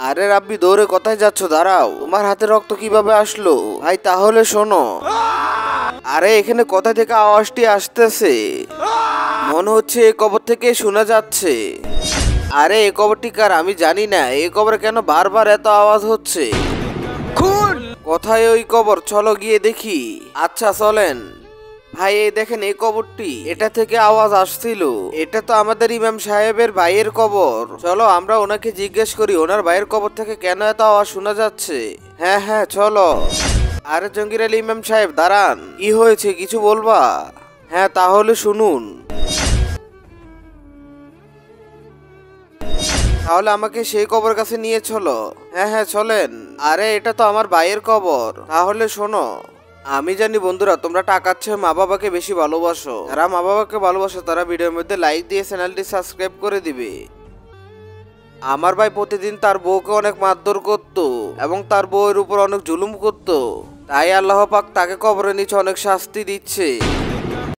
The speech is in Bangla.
আরে রাব্বি দৌড়ে কোথায় যাচ্ছ? দাঁড়াও, তোমার হাতে রক্ত কিভাবে আসলো? ভাই তাহলে শোনো। আরে এখানে কোথা থেকে আওয়াজটি আসতেছে? মনে হচ্ছে এই কবর থেকে শোনা যাচ্ছে। আরে এই কবরটি কার আমি জানি না, এই কবরে কেন বারবার এত আওয়াজ হচ্ছে? কোথায় ওই কবর? চলো গিয়ে দেখি। আচ্ছা চলেন। ভাই এই দেখেন এই কবরটি, এটা থেকে আওয়াজ আসছিল। এটা তো আমাদের ইমাম সাহেবের ভাইয়ের কবর। চলো আমরা ওনাকে জিজ্ঞেস করি ওনার ভাইয়ের কবর থেকে কেন এত আওয়াজ শোনা যাচ্ছে। হ্যাঁ হ্যাঁ চলো। আরে জঙ্গির আলী ইমাম সাহেব দাঁড়ান, কি হয়েছে কিছু বলবা? হ্যাঁ তাহলে শুনুন। তাহলে আমাকে সেই কবর কাছে নিয়ে চলো। হ্যাঁ হ্যাঁ চলেন। আরে এটা তো আমার ভাইয়ের কবর। তাহলে শোনো, আমি জানি বন্ধুরা তোমরা টাকার চেয়ে মা বাবাকে বেশি ভালোবাসো। যারা মা বাবাকে ভালোবাসো তারা ভিডিওর মধ্যে লাইক দিয়ে চ্যানেলটি সাবস্ক্রাইব করে দিবে। আমার ভাই প্রতিদিন তার বউকে অনেক মারধর করতো এবং তার বউয়ের উপর অনেক জুলুম করতো, তাই আল্লাহ পাক তাকে কবরের নিচে অনেক শাস্তি দিচ্ছে।